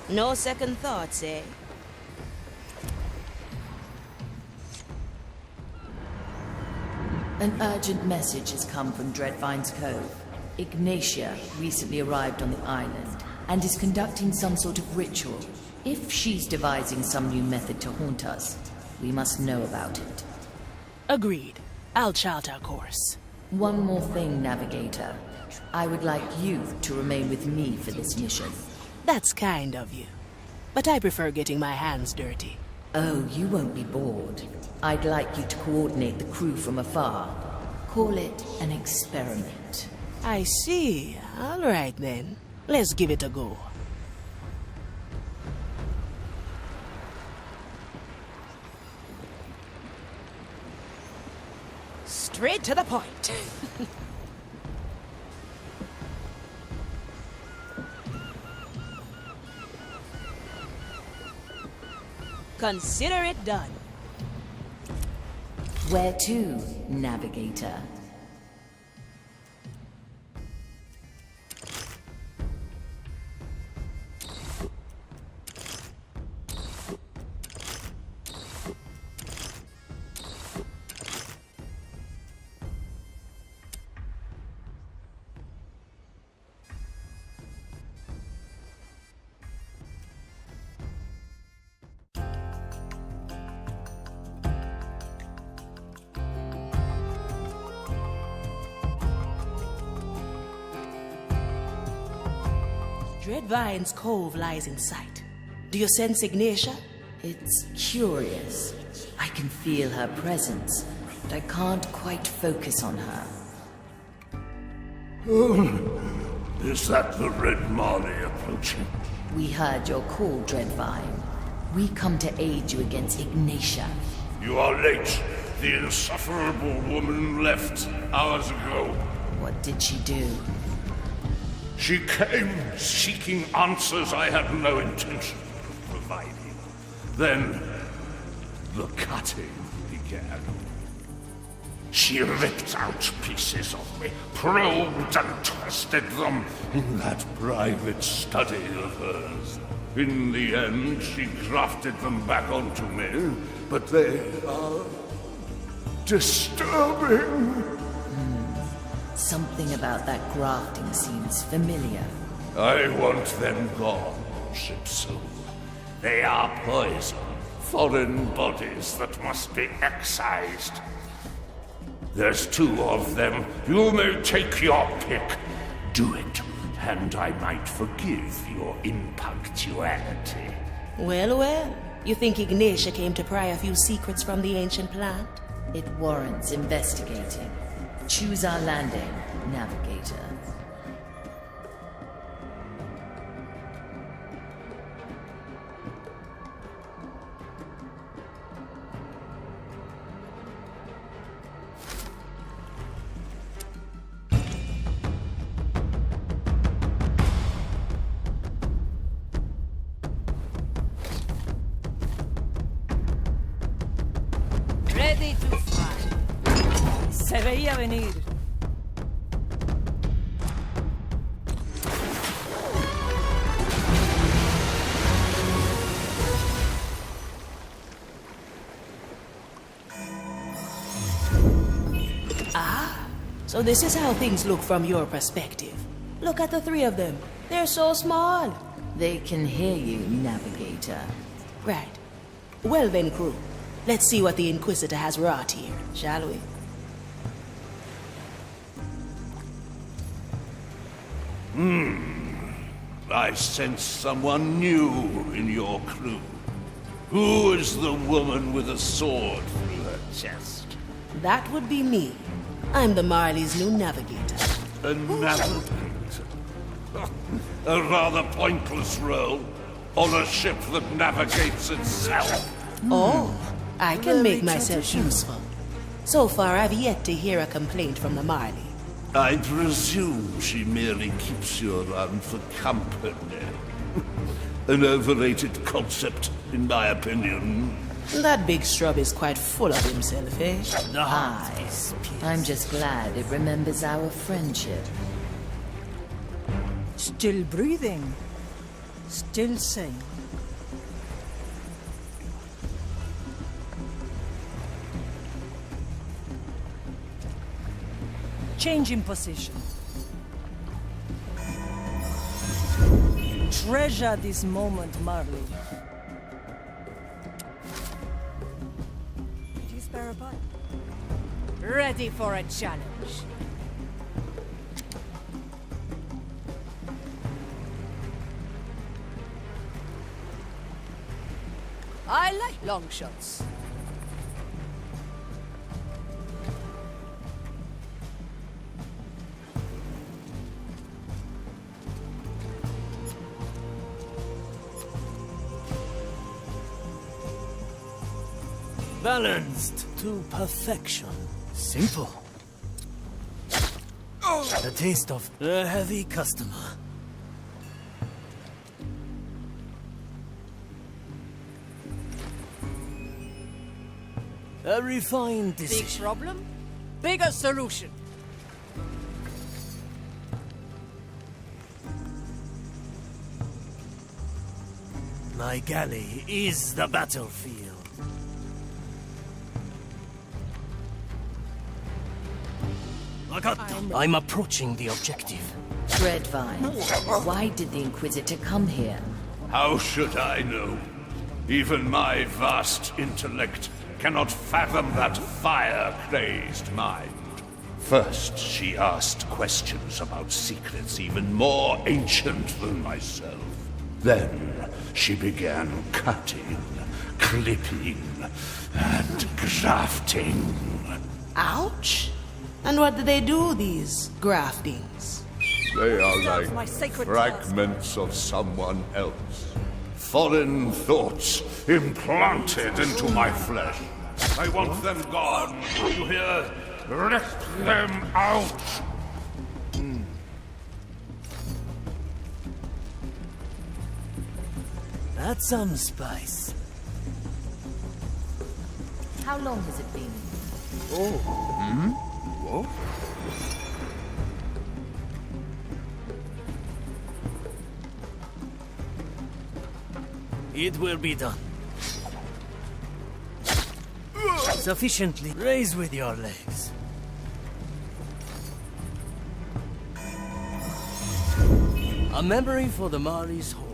No second thoughts, eh? An urgent message has come from Dreadvine's Cove. Ignatia recently arrived on the island and is conducting some sort of ritual. If she's devising some new method to haunt us, we must know about it. Agreed. I'll chart our course. One more thing, Navigator. I would like you to remain with me for this mission. That's kind of you. But I prefer getting my hands dirty. Oh, you won't be bored. I'd like you to coordinate the crew from afar. Call it an experiment. I see. All right then. Let's give it a go. Straight to the point. Consider it done. Where to, Navigator? Dreadvine's Cove lies in sight. Do you sense Ignatia? It's curious. I can feel her presence, but I can't quite focus on her. Is that the Red Marley approaching? We heard your call, Dreadvine. We come to aid you against Ignatia. You are late. The insufferable woman left hours ago. What did she do? She came seeking answers I had no intention of providing. Then, the cutting began. She ripped out pieces of me, probed and twisted them in that private study of hers. In the end, she grafted them back onto me, but they are disturbing. Something about that grafting seems familiar. I want them gone, Shipsu. They are poison, foreign bodies that must be excised. There's 2 of them. You may take your pick. Do it, and I might forgive your impunctuality. Well, well. You think Ignatia came to pry a few secrets from the ancient plant? It warrants investigating. Choose our landing, Navigator. Ready to fly. Se veía venir. So this is how things look from your perspective. Look at the 3 of them. They're so small. They can hear you, Navigator. Right. Well then, crew. Let's see what the Inquisitor has wrought here, shall we? I sense someone new in your crew. Who is the woman with a sword through her chest? That would be me. I'm the Marley's new navigator. A navigator? A rather pointless role on a ship that navigates itself. Oh, I can make myself useful. So far, I've yet to hear a complaint from the Marley. I presume she merely keeps you around for company. An overrated concept, in my opinion. That big scrub is quite full of himself, eh? I'm just glad it remembers our friendship. Still breathing. Still same. Change in position. Treasure this moment, Marley. Did you spare a bite? Ready for a challenge. I like long shots. Balanced to perfection. Simple. The taste of a heavy customer. A refined Big decision. problem, bigger solution. My galley is the battlefield. I'm approaching the objective. Dreadvine, why did the Inquisitor come here? How should I know? Even my vast intellect cannot fathom that fire-crazed mind. First, she asked questions about secrets even more ancient than myself. Then, she began cutting, clipping, and grafting. Ouch! And what do they do, these graftings? They are Disturbs my like sacred fragments of someone else. Foreign thoughts implanted into my flesh. I want them gone. You hear? Rip them out! That's some spice. How long has it been? Whoa. It will be done. Sufficiently. Raise with your legs. A memory for the Mari's hold.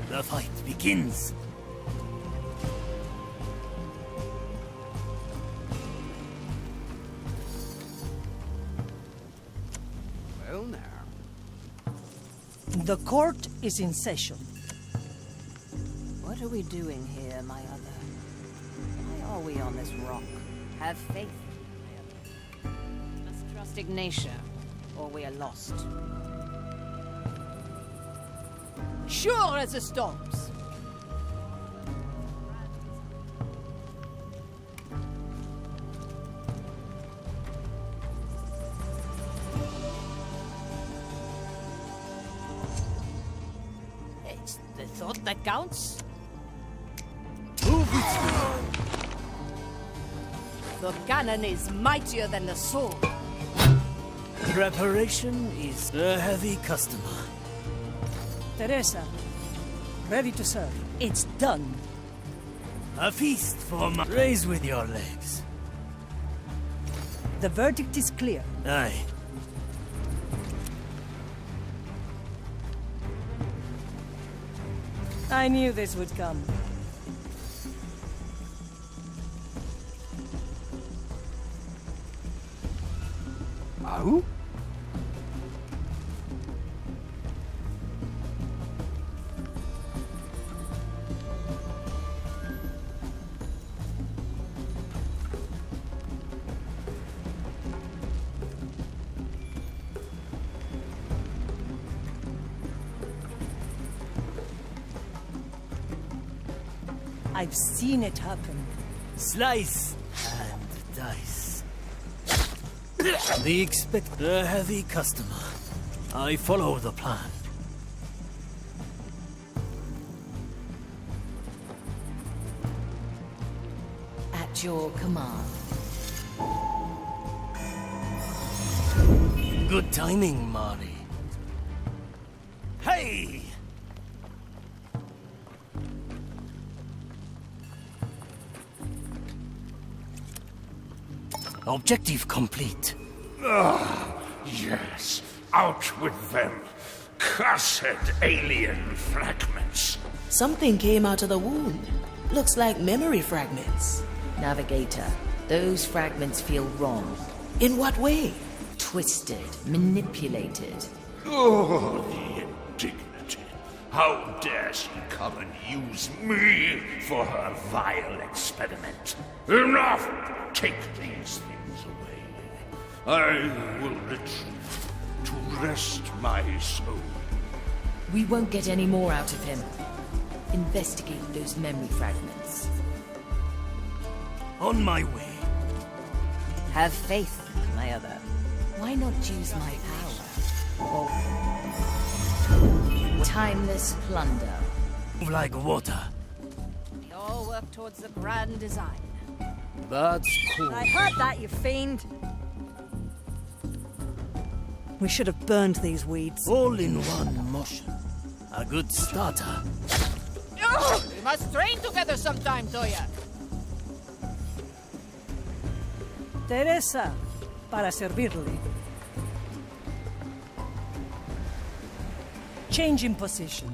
The fight begins. Well now. The court is in session. What are we doing here, my other? Why are we on this rock? Have faith. Must trust Ignatia, or we are lost. Sure as the storms. It's the thought that counts. The cannon is mightier than the sword. Preparation is a heavy customer. Teresa, ready to serve. It's done. A feast for my... Raise with your legs. The verdict is clear. Aye. I knew this would come. Oh? I've seen it happen. Slice and dice. They expect a heavy customer. I follow the plan. At your command. Good timing, Mari. Hey! Aye! Objective complete. Yes, out with them. Cursed alien fragments. Something came out of the wound. Looks like memory fragments. Navigator, those fragments feel wrong. In what way? Twisted, manipulated. Oh, the indignity. How dare she come and use me for her vile experiment? Enough! Take these things away. I will retreat to rest my soul. We won't get any more out of him. Investigate those memory fragments. On my way. Have faith, my other. Why not use my power? Timeless plunder. Move like water. We all work towards the grand design. That's cool. I heard that, you fiend. We should have burned these weeds. All in one motion. A good starter. We must train together sometime, Toya. Teresa, para servirle. Change in position.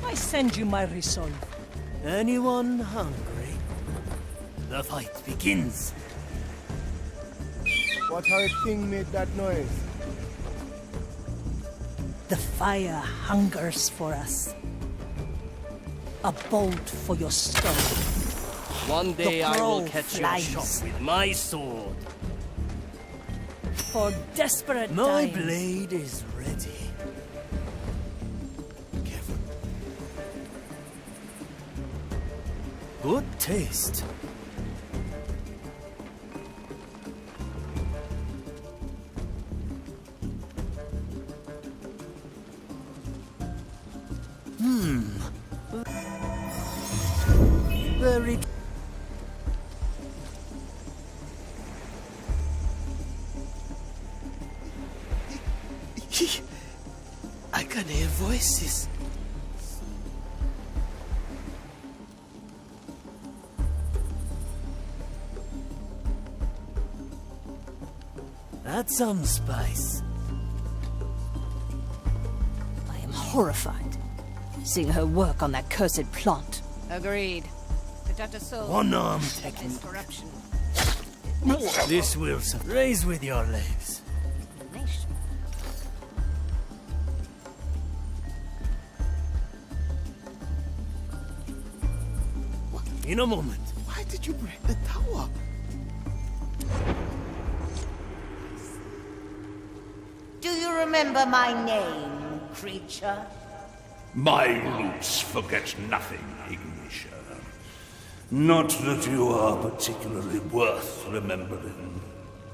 I send you my resolve. Anyone hungry? The fight begins. What horrid thing made that noise? The fire hungers for us. A bolt for your skull. One day I will crow catch flies. your shot with my sword. For desperate My times. blade is ready. Careful. Good taste. Very. I can hear voices. That's some spice. I am horrified, seeing her work on that cursed plant. Agreed. Protect a soul. One-arm This technique. corruption. This will raise with your legs. Nation. In a moment. Why did you break the tower? Do you remember my name, creature? My roots forget nothing, Ignitia. Not that you are particularly worth remembering.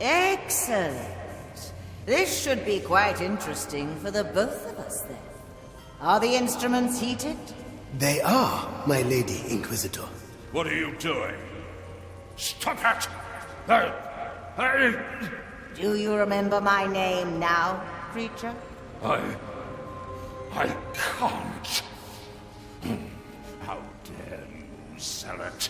Excellent. This should be quite interesting for the both of us, then. Are the instruments heated? They are, my lady Inquisitor. What are you doing? Stop it! Do you remember my name now, creature? I can't. How dare you sell it?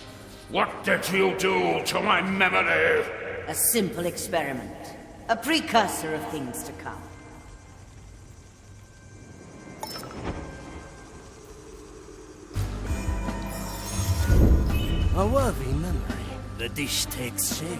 What did you do to my memory? A simple experiment. A precursor of things to come. A worthy memory. The dish takes shape.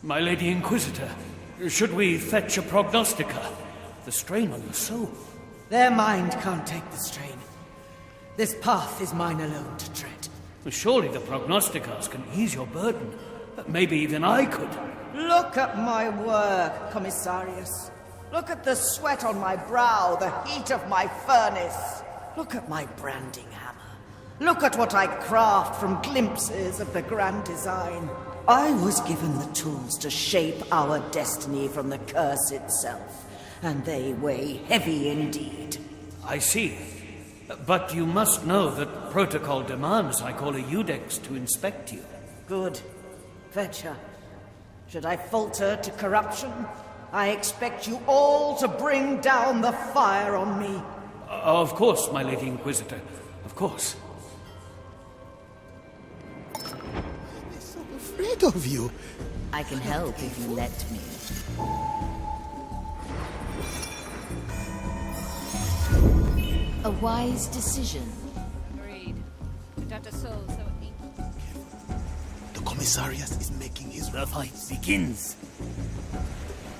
My Lady Inquisitor, should we fetch a prognostica? The strain on your soul. Their mind can't take the strain. This path is mine alone to tread. Surely the prognosticas can ease your burden. Maybe even I could. Look at my work, Commissarius. Look at the sweat on my brow, the heat of my furnace. Look at my branding hammer. Look at what I craft from glimpses of the grand design. I was given the tools to shape our destiny from the curse itself, and they weigh heavy indeed. I see. But you must know that protocol demands I call a Eudex to inspect you. Good. Fetch her. Should I falter to corruption, I expect you all to bring down the fire on me. Of course, my Lady Inquisitor. Of course. I'm so afraid of you. I can help if you let me. A wise decision. Agreed. Dr. Soul, so it means. The commissariat is making his The fight begins.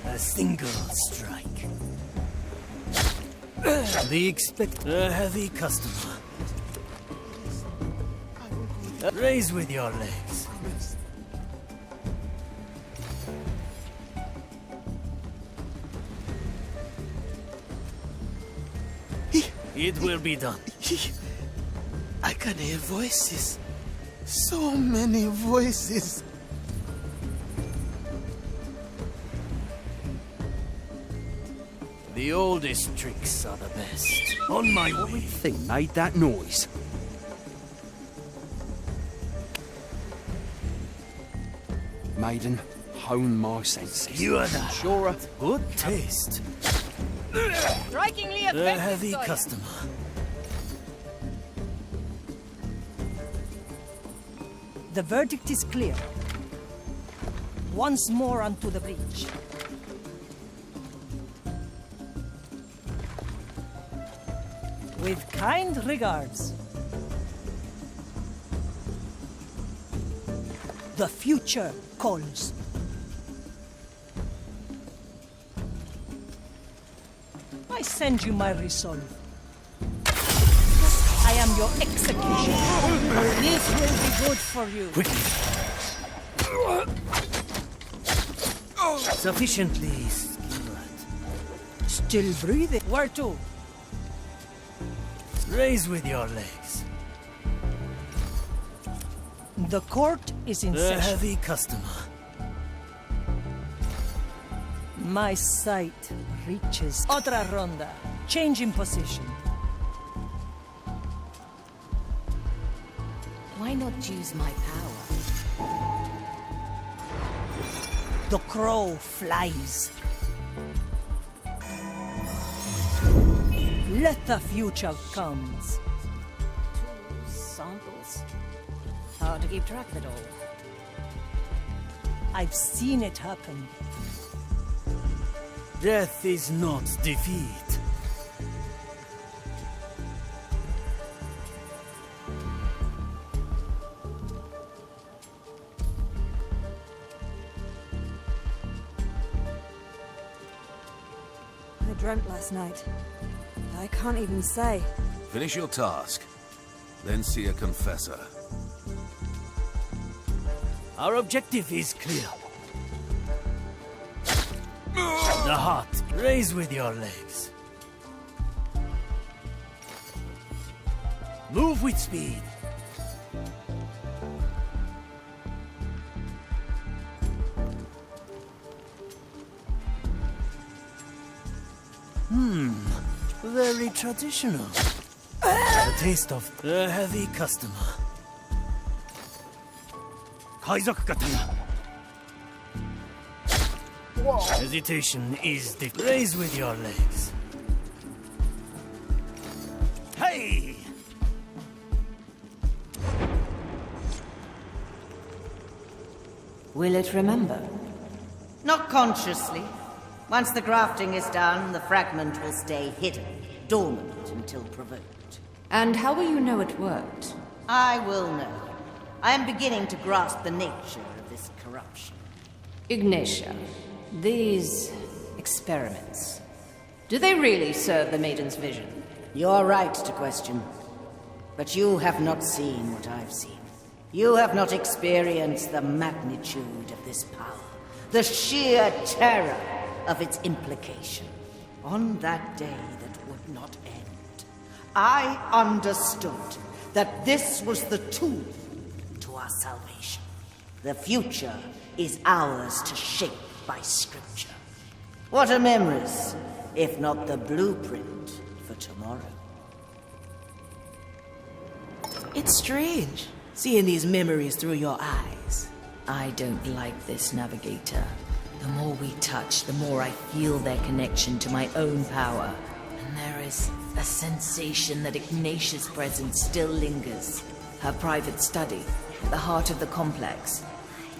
A single strike. They expect a heavy customer. Raise with your legs. It will be done. I can hear voices. So many voices. The oldest tricks are the best. On my way. Thing made that noise. Maiden, hone my senses. You are the Sure. good taste. Strikingly A effective, heavy Sawyer. customer. The verdict is clear. Once more unto the breach. With kind regards. The future calls. I send you my resolve. I am your executioner. This will be good for you. Sufficiently skilled. Still breathing. Where to? Raise with your legs. The court is in A session. heavy customer. My sight reaches. Otra ronda. Change in position. Why not use my power? The crow flies. Let the future comes. Samples. Hard to keep track of it all. I've seen it happen. Death is not defeat. I dreamt last night. I can't even say. Finish your task, then see a confessor. Our objective is clear. The heart. Raise with your legs. Move with speed. Very traditional. A taste of a heavy customer. Kaizoku katana. Hesitation is the raise with your legs. Hey! Will it remember? Not consciously. Once the grafting is done, the fragment will stay hidden, dormant until provoked. And how will you know it worked? I will know. I am beginning to grasp the nature of this corruption. Ignatia, these experiments, do they really serve the Maiden's vision? You're right to question. But you have not seen what I've seen. You have not experienced the magnitude of this power, the sheer terror of its implication. On that day that would not end, I understood that this was the tool to our salvation. The future is ours to shape by scripture. What are memories, if not the blueprint for tomorrow? It's strange, seeing these memories through your eyes. I don't like this, Navigator. The more we touch, the more I feel their connection to my own power. And there is a sensation that Ignatia's presence still lingers. Her private study, at the heart of the complex.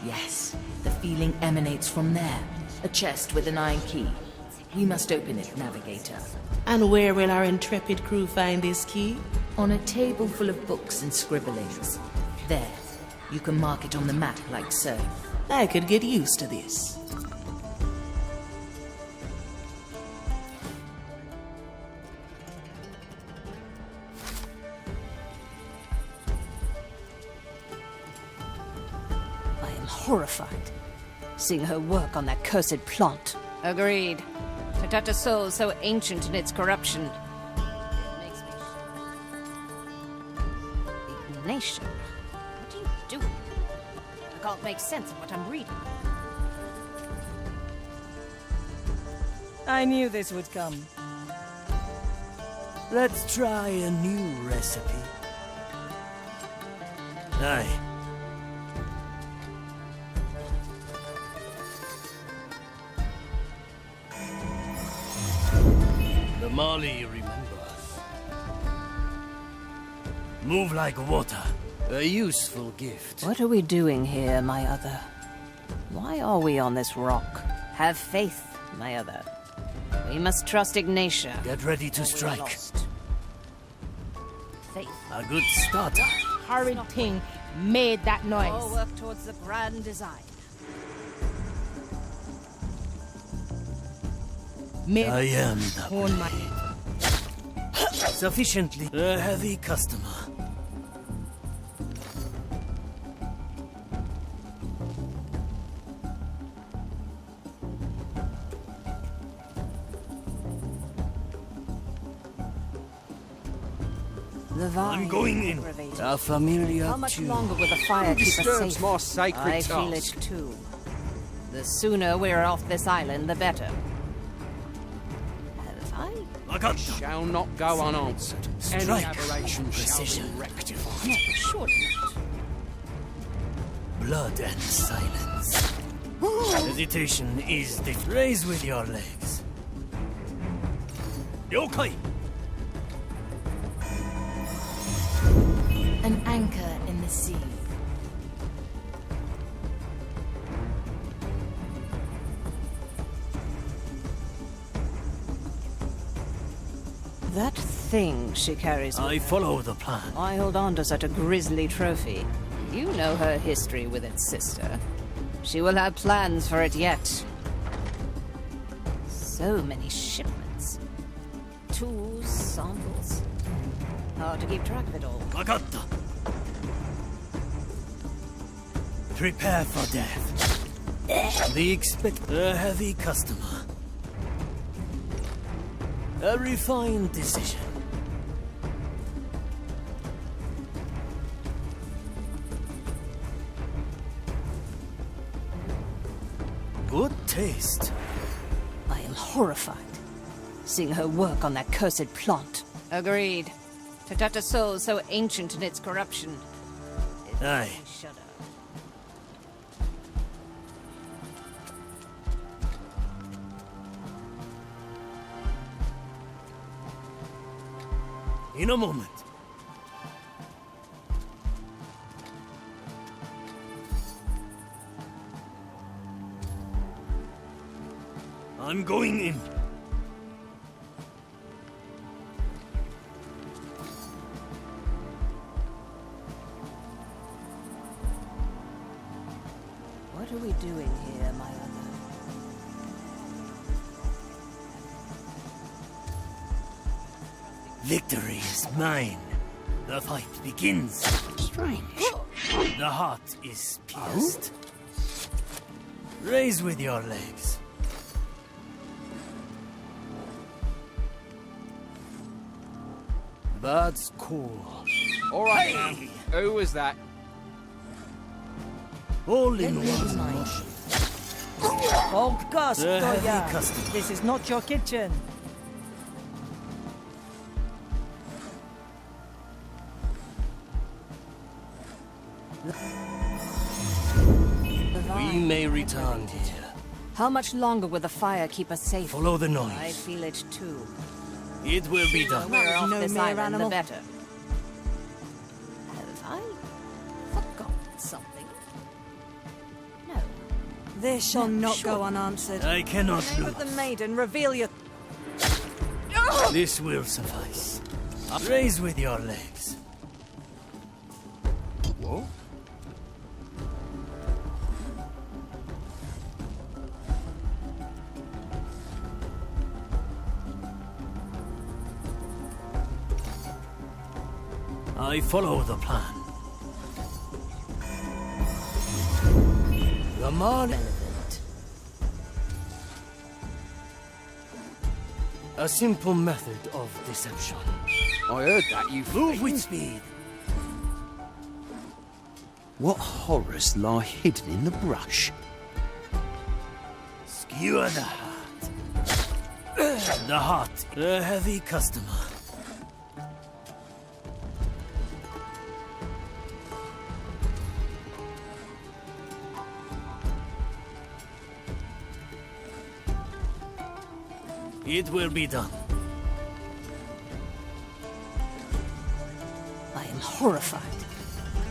Yes, the feeling emanates from there. A chest with an iron key. We must open it, Navigator. And where will our intrepid crew find this key? On a table full of books and scribblings. There. You can mark it on the map like so. I could get used to this. I am horrified, seeing her work on that cursed plant. Agreed. To touch a soul so ancient in its corruption. It makes me Ignatia? What are you doing? I can't make sense of what I'm reading. I knew this would come. Let's try a new recipe. Aye. The Mali remembers. Move like water. A useful gift. What are we doing here, my other? Why are we on this rock? Have faith, my other. We must trust Ignatia. Get ready to or we're strike. lost. Faith. A good start. Horrid thing made that noise. All work towards the grand design. I am the blade. Sufficiently a heavy customer. The vine I'm going in. aggravating. A familiar How much tune. longer will the fire keep us Disturbs safe? my sacred I feel it task. too. The sooner we're off this island, the better. Have I? I got Shall not go unanswered. Any Strike. aberration shall Precision. be rectified. No, surely not. blood and silence. Hesitation is the raise with your legs. Yokai! An anchor in the sea. That thing she carries with I her. follow the plan. Why hold on to such a grisly trophy? You know her history with its sister. She will have plans for it yet. So many shipments. Tools, samples. Hard to keep track of it all. Wakata. Prepare for death. The expect a heavy customer. A refined decision. Good taste. I am horrified, seeing her work on that cursed plant. Agreed. To touch a soul so ancient in its corruption. It Aye. makes me shudder. In a moment. I'm going in. What are we doing here, my other? Victory is mine. The fight begins. Strange. The heart is pierced. Raise with your legs. Birds call. All right, now. Who was that? All in one motion. Focus, The heavy Goya. customer. This is not your kitchen. We may return here. How much longer will the fire keep us safe? Follow the noise. I feel it too. It will be done. The we're off no this mere island, animal. the better. Have I forgotten something? No. This shall not sure. go unanswered. I cannot In the name of lose. the maiden, reveal your... This will suffice. Raise with your legs. Whoa? I follow the plan. The more relevant. A simple method of deception. I heard that you Move with speed. What horrors lie hidden in the brush? Skewer the heart. The heart, a heavy customer. It will be done. I am horrified.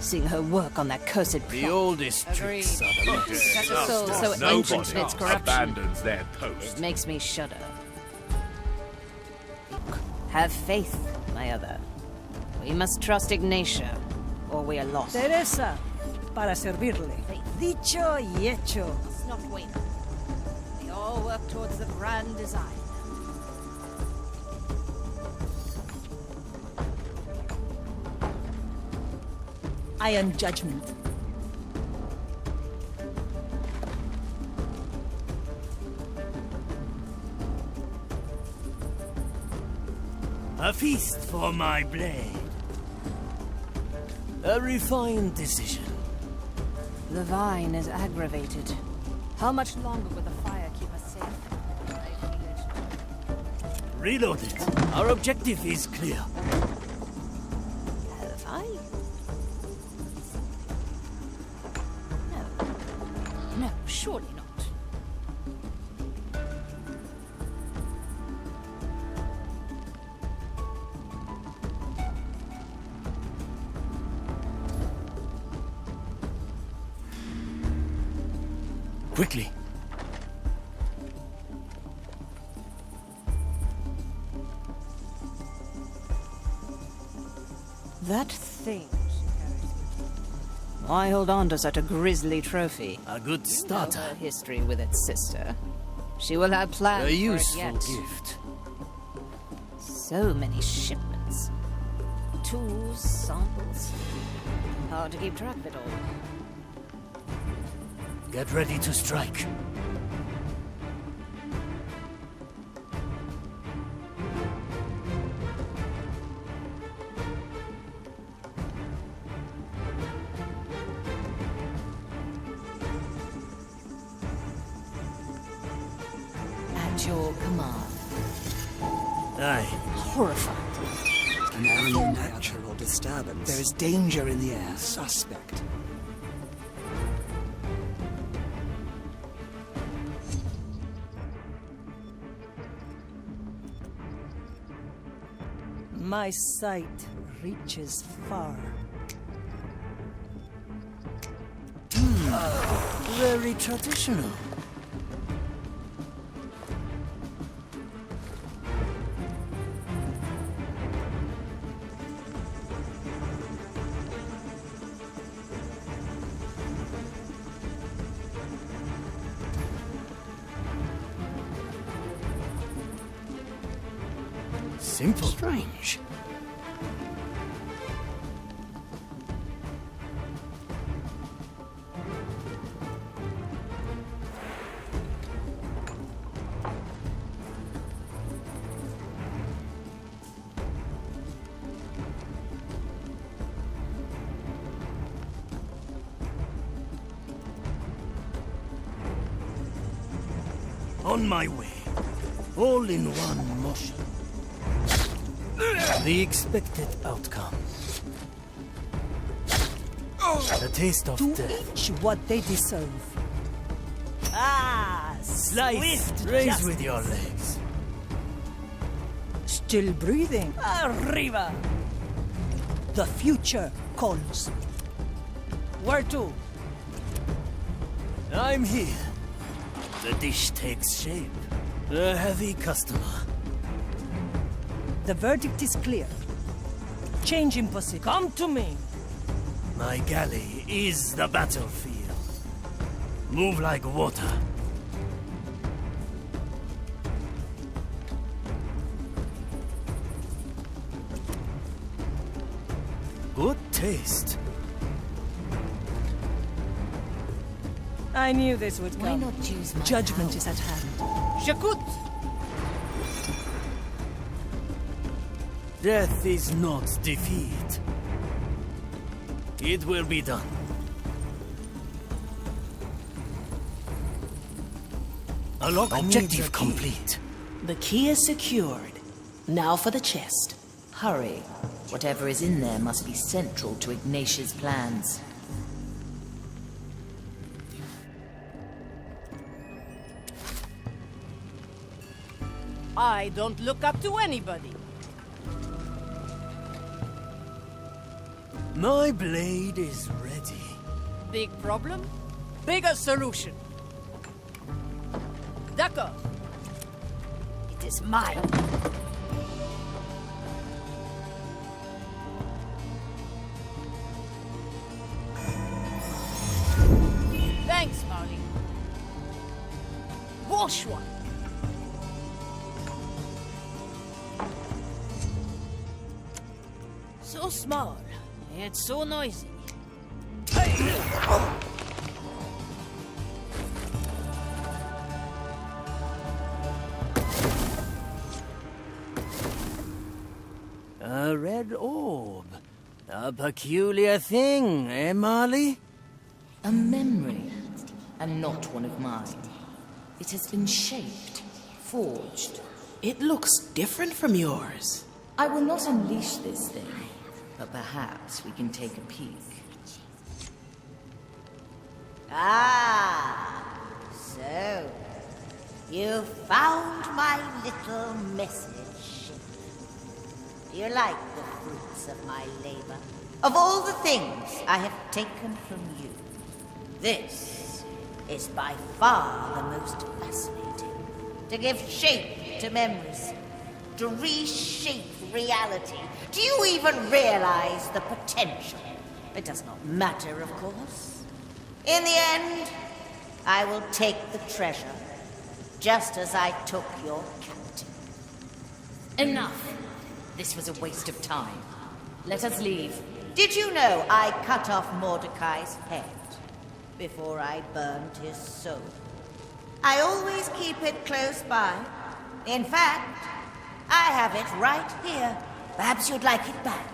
Seeing her work on that cursed plot. The oldest Agreed. tricks are the best. Such a soul so ancient in its corruption. abandons their post. It makes me shudder. Have faith, my other. We must trust Ignatia, or we are lost. Teresa, para servirle. Dicho y hecho. Let's not wait. We all work towards the grand design. Iron judgment. A feast for my blade. A refined decision. The vine is aggravated. How much longer will the fire keep us safe? I feel it. Reload it. Our objective is clear. Have I? No. No, surely not. Quickly. That thing she carries with her. Why hold on to such a grisly trophy? A good Know starter. her history with its sister. She will have plans A for it useful yet. gift. So many shipments. Tools, samples. Hard to keep track of it all. Get ready to strike. At your command. Aye. Horrified. An unnatural disturbance. There is danger in the air. Suspect. My sight reaches far. Very traditional. Simple. Strange. On my way. All in one motion. The expected outcome. A taste of To death. each what they deserve. Ah, Slice. swift Raise justice. with your legs. Still breathing. Arriba. The future calls. Where to? I'm here. The dish takes shape. A heavy customer. The verdict is clear. Change impossible. Come to me. My galley is the battlefield. Move like water. Good taste. I knew this would Why come. not use my Judgment power? is at hand. Shakut! Death is not defeat. It will be done. Objective complete. The key is secured. Now for the chest. Hurry. Whatever is in there must be central to Ignatia's plans. I don't look up to anybody. My blade is ready. Big problem? Bigger solution. D'accord. It is mine. Thanks, Marley. Wash one. So small, yet so noisy. A red orb. A peculiar thing, eh, Marley? A memory, and not one of mine. It has been shaped, forged. It looks different from yours. I will not unleash this thing, but perhaps we can take a peek. Ah, so you found my little message. Do you like the fruits of my labor? Of all the things I have taken from you, this is by far the most fascinating. To give shape to memories, to reshape reality. Do you even realize the potential? It does not matter, of course. In the end, I will take the treasure, just as I took your captain. Enough! This was a waste of time. Let us leave. Did you know I cut off Mordecai's head before I burned his soul? I always keep it close by. In fact, I have it right here. Perhaps you'd like it back.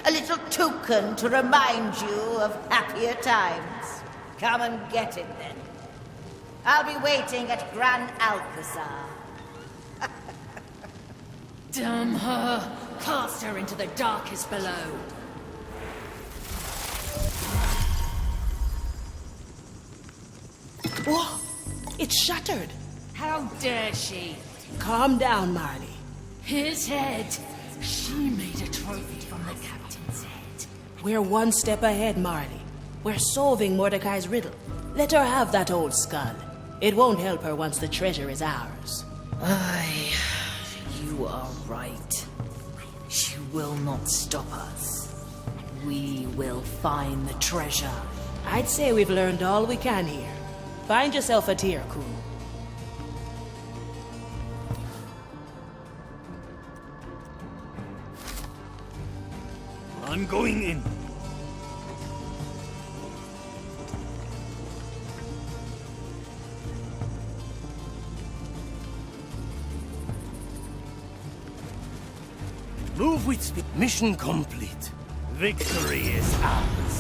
A little token to remind you of happier times. Come and get it then. I'll be waiting at Gran Alcazar. Damn her! Cast her into the darkest below! Whoa! It's shattered. How dare she? Calm down, Marley. His head! She made a trophy from the captain's head. We're one step ahead, Marley. We're solving Mordecai's riddle. Let her have that old skull. It won't help her once the treasure is ours. You are right. She will not stop us. We will find the treasure. I'd say we've learned all we can here. Find yourself a tier, crew. I'm going in. Move with speed. Mission complete. Victory is ours.